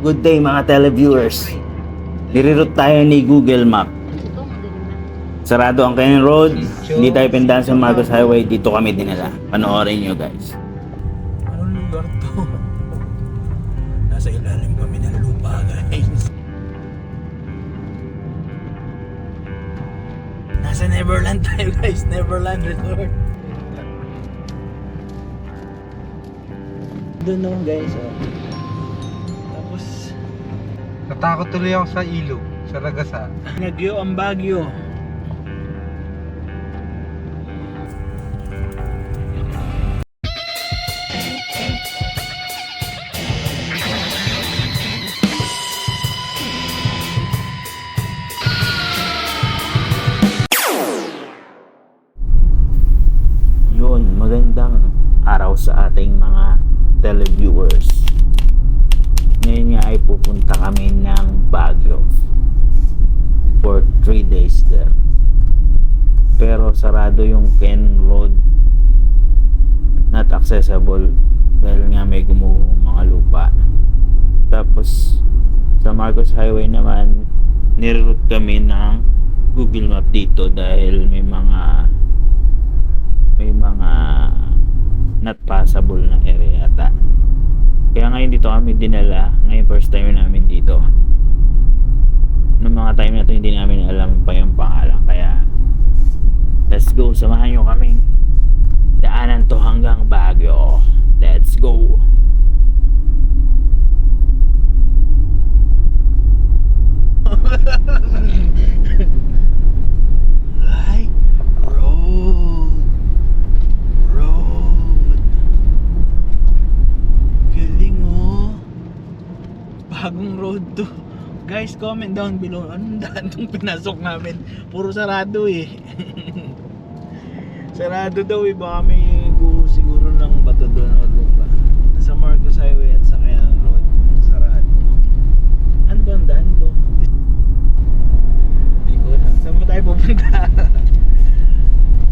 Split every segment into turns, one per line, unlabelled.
Good day mga televiewers. Nire-route tayo ni Google Map. Sarado ang Canyon Road. Hindi tayo pindahan sa Marcos Highway. Dito kami dinala. Panoorin nyo guys.
Anong lugar to? Nasa ilalim kami ng lupa guys. Nasa Neverland tayo guys. Neverland Resort. Doon no guys. Oh. Tapos
Natakot tuloy ako sa ilog, sa Ragasa.
Nagyo ang Baguio.
Yun, magandang araw sa ating mga televiewers. Ngayon nga ay pupunta kami ng Baguio for 3 days there. Pero sarado yung Ken Road, not accessible dahil nga may gumuhong mga lupa. Tapos sa Marcos Highway naman niroute kami ng Google Map dito dahil may mga not passable na area ata. Kaya ngayon dito kami dinala. Ngayon first time namin dito. Noong mga time na to hindi namin alam pa yung pangalan. Kaya let's go, samahan nyo kami. Daanan to hanggang Baguio. Let's go.
Ay, road. Galing oh. Bagong road to. Guys, comment down below. Anong daan tong pinasok namin? Puro sarado eh. Sarado daw eh. Baka may guho siguro ng bato doon o lupa. Sa Marcos Highway at sa Canyon Road. Sarado. Ano ba ang daan to? Hindi ko alam. Saan ba tayo pupunta?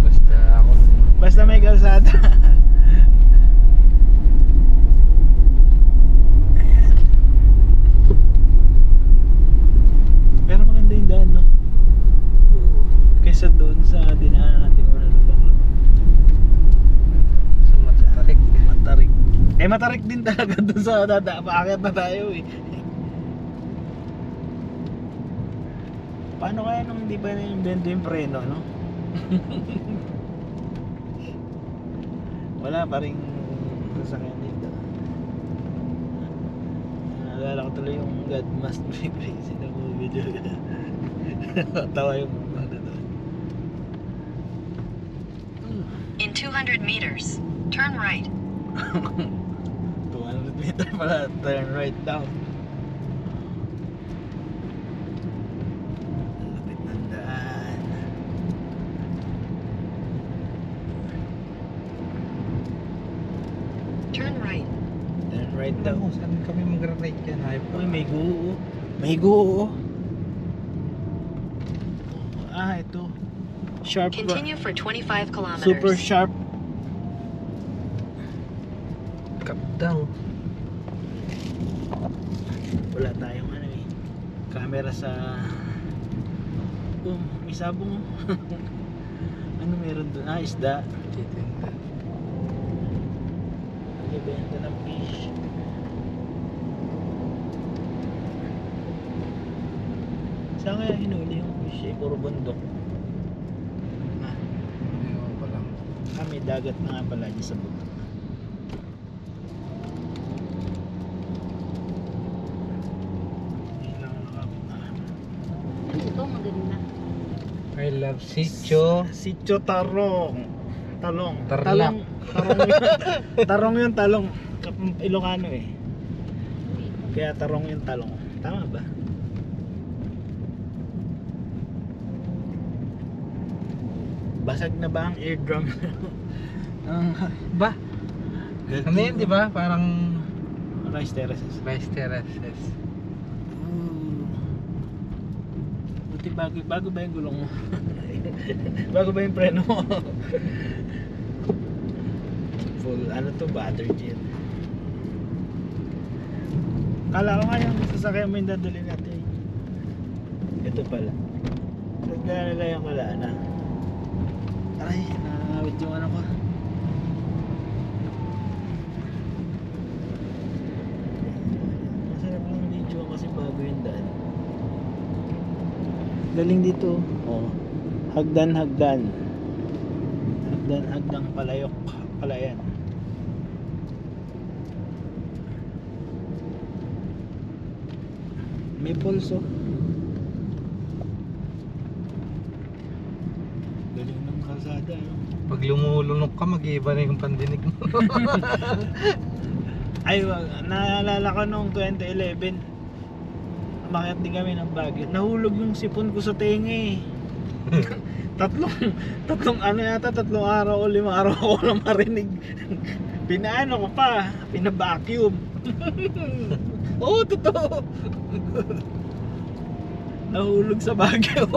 Basta ako.
Basta may kalsada. Ayan. Pero maganda yung daan, no? Kaysa doon sa dinaanan natin una lubak-lubak.
So, matarik.
Matarik. Eh matarik din talaga doon sa paakyat na tayo eh. Paano kaya nung di ba na-invento yung preno, no? Wala pa rin sasakyan dito. Naalala ko tuloy yung God Must Be Crazy na movie doon. Tawa yung ano doon.
In 200 meters, turn right.
200 meter pala, turn right down. Lapit ng daan.
Turn right.
Turn right
Ito,
down.
saan kami mag-ride yan? Ay,
Uy, may guho. May guho. Ah, ito. Sharp.
Continue for 25 kilometers.
Super sharp.
Cap down.
Wala tayong ano eh. Camera sa... may sabong. Ano meron doon? Ah, isda.
Titinda.
Nagbenta ng fish. Saan kaya hinuli yung fish eh? Puro bundok. Ah,
Ewan ko lang.
may dagat na nga pala dyan sa bundok. Hindi lang
Ito maganda.
I love Sitio.
Sitio Tarong. Talong.
Tarlac.
Tarong yung talong. Ilocano eh. Kaya tarong yung talong. Tama ba? Basag na ba ang eardrum?
Ba? Ano yan, di ba? Parang
Rice terraces.
rice terraces.
Buti bago ba yung gulong mo? Bago ba yung preno mo? Full, ano to, battery gel. Kala ko nga yung sasakyan mo yung dadali natin. Ito pala. Nagdala nila yung kalana. Aray, nakawit yung ano ko. Masarap lang video kasi bago yung daan. Galing dito. Oh. Hagdan. Hagdang palayok. Palayan. May pulso. Galing ng kalsada, no?
Pag lumulunok ka, mag-iiba na yung pandinig mo.
Ay, naalala ko noong 2011. Umakyat din kami ng Baguio. Nahulog yung sipon ko sa tenga eh. tatlong araw o 5 araw ako na marinig. Pinaano ko pa, pina-vacuum. Oo, totoo. Nahulog sa Baguio.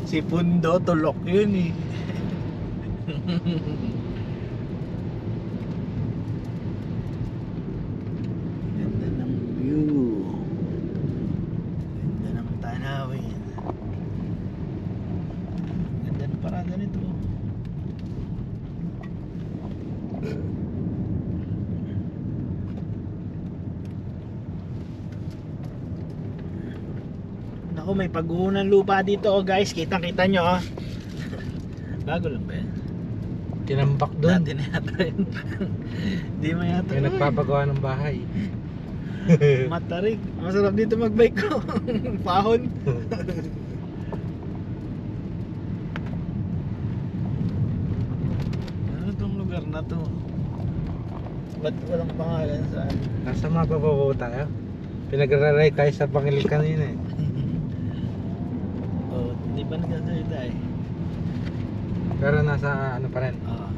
Sipon daw, tulok yun eh. Ganda ng view. Ganda ng tanawin. Ganda ng parada nito. Naku, may paghuhunan lupa dito oh guys. Kitang-kita nyo oh. Bago lang ba yan?
Tinambak doon.
Dati na yata yun. Di mo yata
May nagpapagawa ng bahay.
Matarik. Masarap dito magbike ko. Pahon. Ano tong lugar na to? Ba't walang pangalan saan?
Nasa mababaw tayo. Pinag-raray tayo sa Bangil kanina eh.
Oh, hindi pa nagsasalita eh.
Pero nasa ano pa rin.
Oo.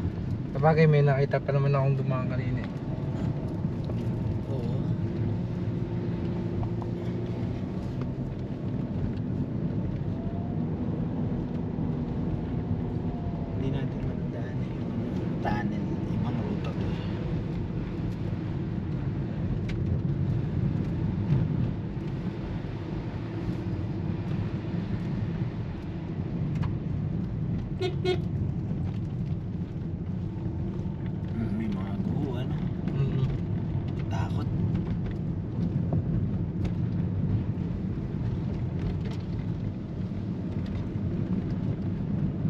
Sabagay may nakita pa naman akong dumaan kanina eh.
Oo. Hindi natin matandaan eh, yung tunnel, ibang ruta to. May mga guho ano, takot.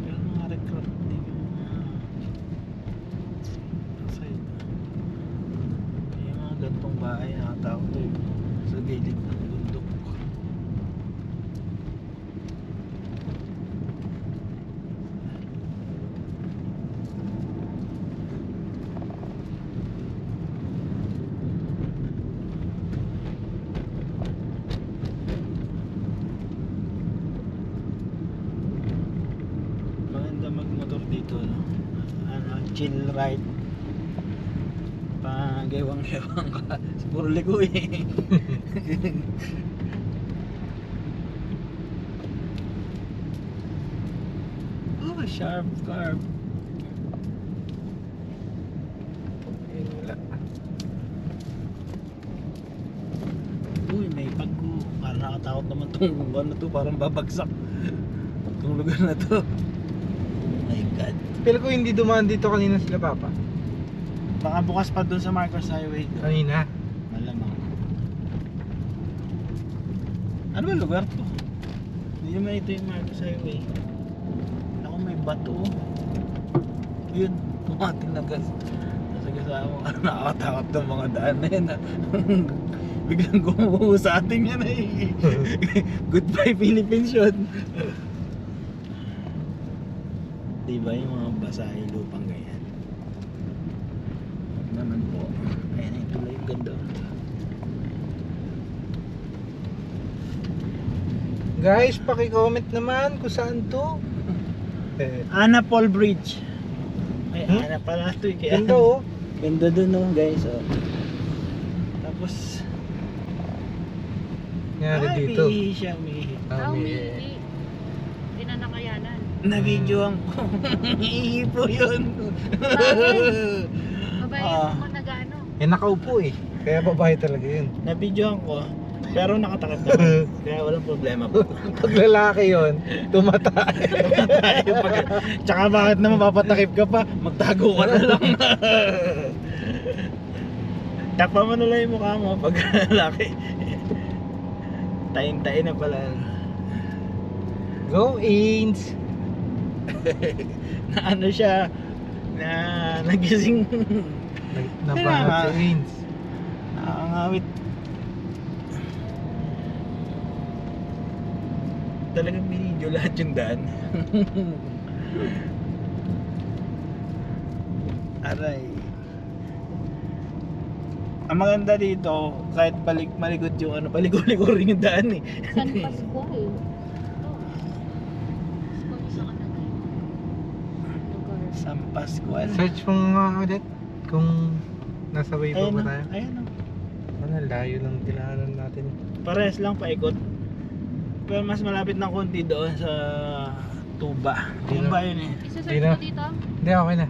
Pero mga recruit din yung side. Yung mga gantong bahay nakatakot to eh, sa gilid ng bundok. Maganda magmotor dito no? Ano, chill ride. Pagewang-gewang ka. Siguro ligo eh. Oh, sharp curve.
Eh, wala.
Uy, may pagko. Parang nakatakot naman tong ano to, parang babagsak. Itong lugar na to. Oh my God.
Pero ko hindi dumaan dito kanina sila Papa.
Baka bukas pa doon sa Marcos Highway.
Kanina.
Malamang. Ano ba lugar to? Hindi naman ito yung Marcos Highway. Ako may bato. Yun, tumating na gas. Nasa mo, nakakatakot ng mga daan na yan. Biglang gumuho sa atin yan eh. Goodbye Philippines yun. Diba yung mga basahe lupang ganyan? Huwag naman po. Ayan yung tulay, yung ganda.
Guys, paki-comment naman kung saan to.
Anapol Bridge. Ay,
Hmm?
Ana pala ito eh. Kaya-
Ganda oh.
Ganda dun oh guys oh. Tapos
Nangyari dito.
Mihi siya, mihi.
Kami
Hindi na nakayanan.
Na-videoan ko. Mihi po yun.
Bakit? Babae
Ah.
mo nag-ano.
eh nakaupo eh. Kaya babae talaga yun.
Na-videoan ko, pero nakatakip naman. Kaya walang problema po.
Pag lalaki yun, tumatay.
Tayo Tsaka bakit naman papatakip ka pa? Magtago ka na lang. Takpa mo na lang yung mukha mo pag lalaki. Tayin-tayin na pala.
Go Ains!
Na ano siya, na nagising.
Nabahat si Ains.
Nakakangawit. Talagang binidyo lahat yung daan. Aray. Ang maganda dito, kahit malikot yung ano, paligo-ligo rin yung daan eh.
San Pascual. Sa kanagay. Lugar.
San Pascual.
Search mo nga ulit kung nasa way pa
Ayan
ba
o,
tayo.
ayan o.
Ano, layo lang dinaanan natin.
Parehas lang paikot. Pero mas malapit ng konti doon sa Tuba.
Di
Tuba
na-
yun eh.
Isa-search
Di na.
mo dito?
Hindi, okay na.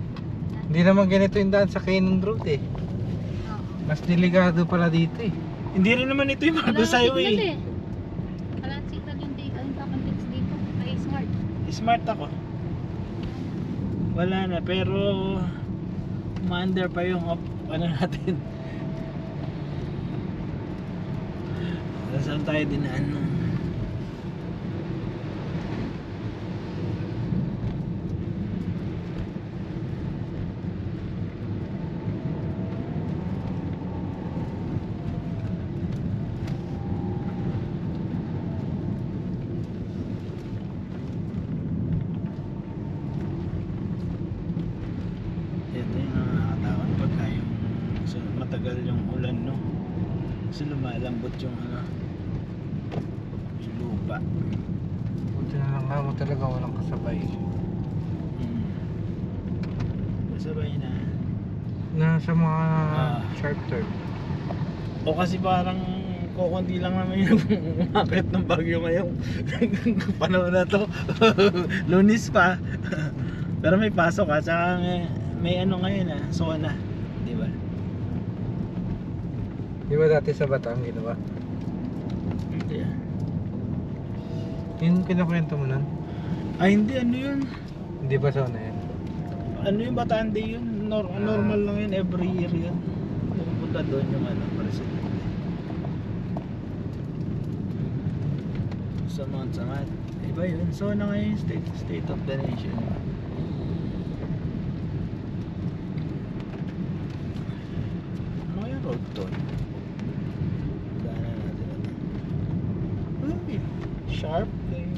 Hindi naman ganito yung daan sa Cannon Road eh.
Oo.
Mas delikado pala dito eh.
Hindi rin naman ito yung
Wala
Marcos
nang
Highway.
signal eh. Wala nang signal yung dito. Ang contacts dito. Ay, smart.
Smart ako. Wala na, pero ma-under pa yung ano natin. Saan tayo dinaan nung? Ito yung nakakatawan pagka yung matagal yung ulan, no? Kasi lumalambot yung ano, yung lupa.
Buti na lang nga mo talaga walang kasabay.
Masabay na.
Nasa mga
Ah.
sharp turn.
O kasi parang kukunti lang naman yung umakit ng bagyo ngayong panahon na to. Lunis pa. Pero may pasok at saka may ano ngayon zona. Di ba?
Di ba dati sa Batang ginawa?
Hindi ah.
Yung kinakwento mo nun?
Ay hindi, ano yun?
Hindi ba zona yan?
Ano yung Bataan Day yun? Normal lang yun, every year yun. Pupunta doon yung ano, president. Sa Mount Samat. Iba yun. So na ngayon, state of the nation. Ano kaya road to? Daanan natin ito. Uy, sharp eh.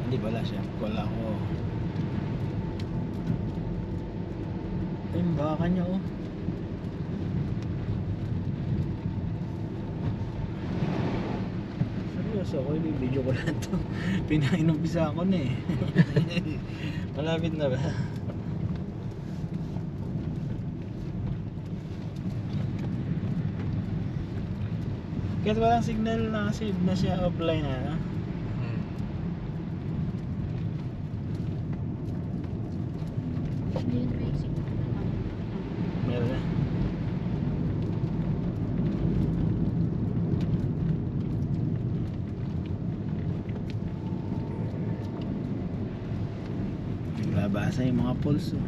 Hindi pala siya. Wala ko. Ay, yung baka niya oh. Seryoso ako, video ko lang ito. Pinainumpisa ako na eh. Malapit na ba? Kahit walang signal na kasi na siya offline na, no?
Hmm.
Hindi yun may signal na lang.
Meron na. Nagbabasa yung mga pulse oh.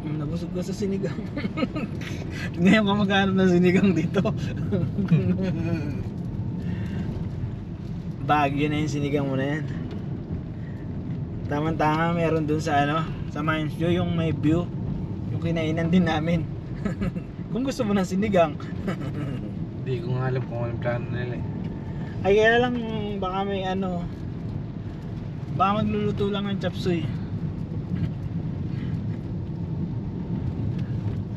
Nabusog ko sa sinigang. Ngayon ka maghanap ng sinigang dito. Baguio na yung sinigang mo na yan. Tama-tama meron dun sa ano, sa Mines View yung may view. Yung kinainan din namin. Kung gusto mo ng sinigang.
Hindi ko nga alam kung anong plano nila eh.
Ay kaya lang baka may ano, baka magluluto lang ng chapsuy.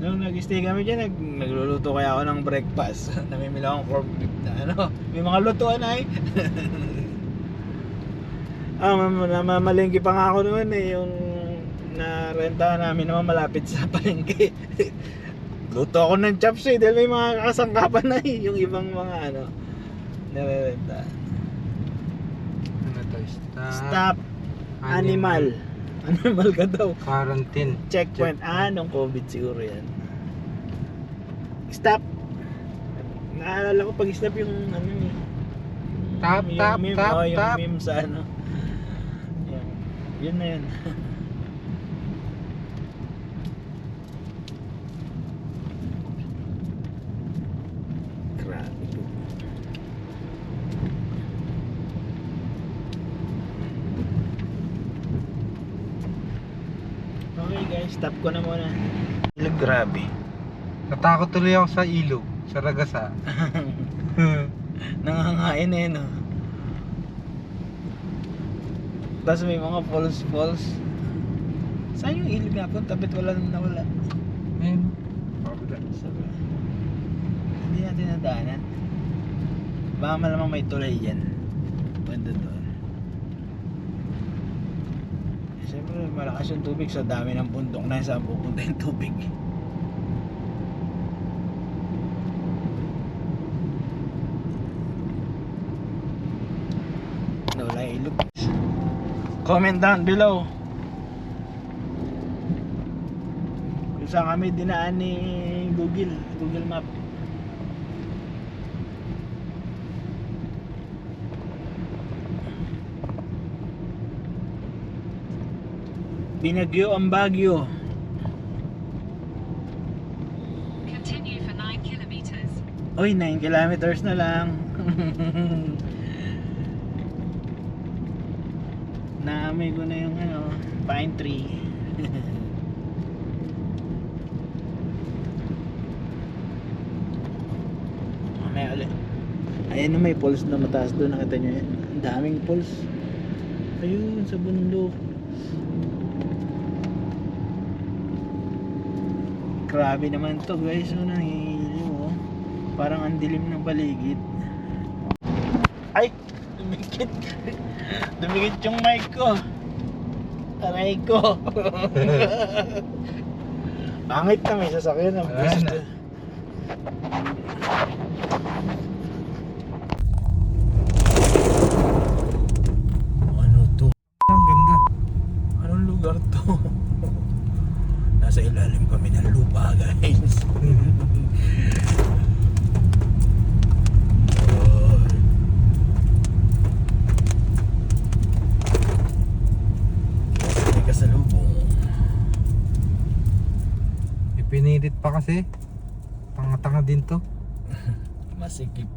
Nung nag-stay kami dyan, nagluluto kaya ako ng breakfast. Namimili akong corned beef na ano, may mga lutuan ay. Mamalengke pa nga ako noon eh, yung narentahan namin naman malapit sa palengke. Luto ako ng chapsuy dahil may mga kasangkapan na eh, yung ibang mga ano, nare-renta.
Ano Ito,
Stop animal. Animal ka daw.
Quarantine.
Checkpoint. Anong COVID siguro yan. Stop. Naalala ko pag stop yung ano eh.
Tap,
Yung
tap,
meme,
tap,
yung
tap.
meme sa ano. Yun na yun. Grabe. Okay guys, stop ko na muna. Grabe.
Natakot tuloy ako sa ilog, sa Ragasa.
Nangangain eh no. Tapos may mga falls. Saan yung ilog na punta? Ba't wala nang nawala?
Ayun.
Sabi. Hindi natin nadaanan. Baka malamang may tulay dyan. Banda doon. Siyempre malakas yung tubig sa dami ng bundok na saan pupunta yung tubig. Nawala yung ilog. Comment down below kung saan kami dinaan ni Google Map. Binagyo ang Baguio.
Continue for 9 kilometers.
Oy, 9 kilometers na lang. Naamoy ko na yung ano, pine tree. Mamaya ulit. Ayan na, may pulse na mataas doon. Nakita nyo yan? Ang daming pulse. Ayun, sa bundok. Grabe naman to guys. So, nangihilo. Parang ang dilim ng paligid. Ay! Dumikit. Dumikit yung mic ko. Aray ko. Pangit na may sasakyan ng bus.
Ayan na.
Ano to?
Ang ganda.
Anong lugar to? Nasa ilalim kami ng lupa guys. May kasalubong.
Ipinilit pa kasi. Tanga-tanga din to.
Masikip.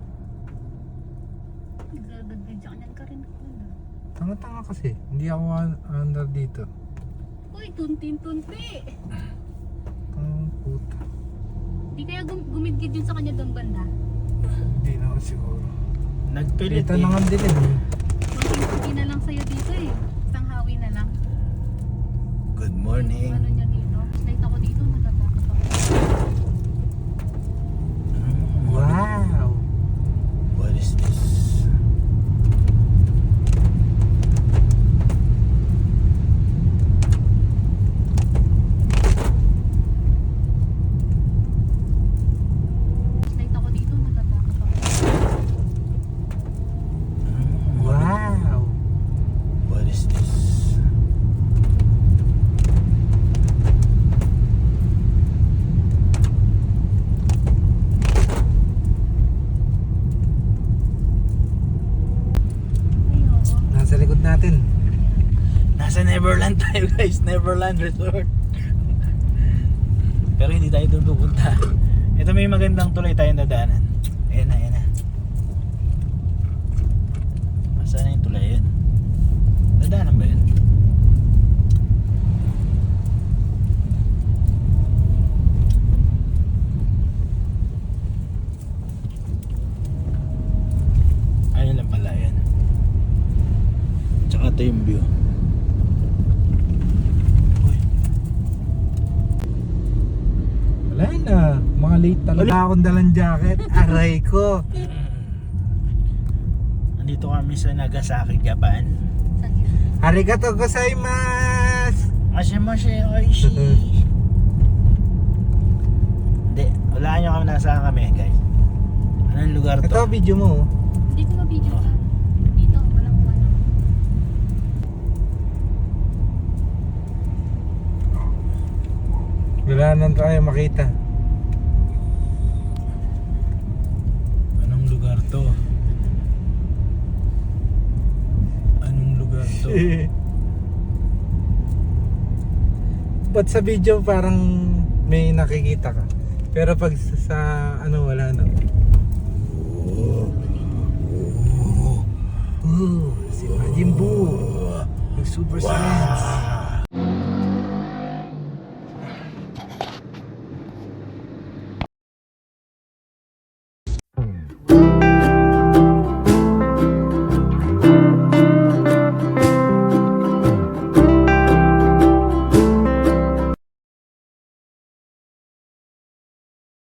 Nagdadadadya ka rin ako na.
Tanga-tanga kasi. Hindi ako under dito.
Uy, tuntin-tunti.
Ang puta.
Di kaya gumidgid yun sa kanya doon banda?
Hindi naman siguro.
Nagpilit
Dito naman din eh.
Tunti-tunti na lang sa'yo dito eh. Isang hawi na lang.
Good morning.
Ano niya dito? Slide ako dito, natatakot ako.
Wow!
What is this?
Slide ako dito, natatakot ako.
Wow!
What is this?
Ay, oo.
Nasa likod natin.
Nasa Neverland tayo guys, Neverland Resort. Pero hindi tayo doon pupunta. Ito may magandang tulay tayong dadaanan. Ayan na, ayan na. Saan na yung tulay yun? Dadaanan ba yun? Ayun lang pala yan. Tsaka ito yung view. Uy.
Wala na. Mga late talaga. Wala akong dalang jacket. Aray ko.
Andito kami sa Nagasaki, Japan.
Sa gitna.
Arigato gozaimasu.
Mashimashi oishi. Hindi, wala nyo kami nasaan kami guys. Anong lugar to?
Ito video mo. oh.
Hindi ko mabidyo ka. Dito, walang ano.
Wala na tayo makita.
Anong lugar to? Anong lugar to?
Ba't sa video parang may nakikita ka? Pero pag sa ano wala na. Si Majin Buu. Nag super science.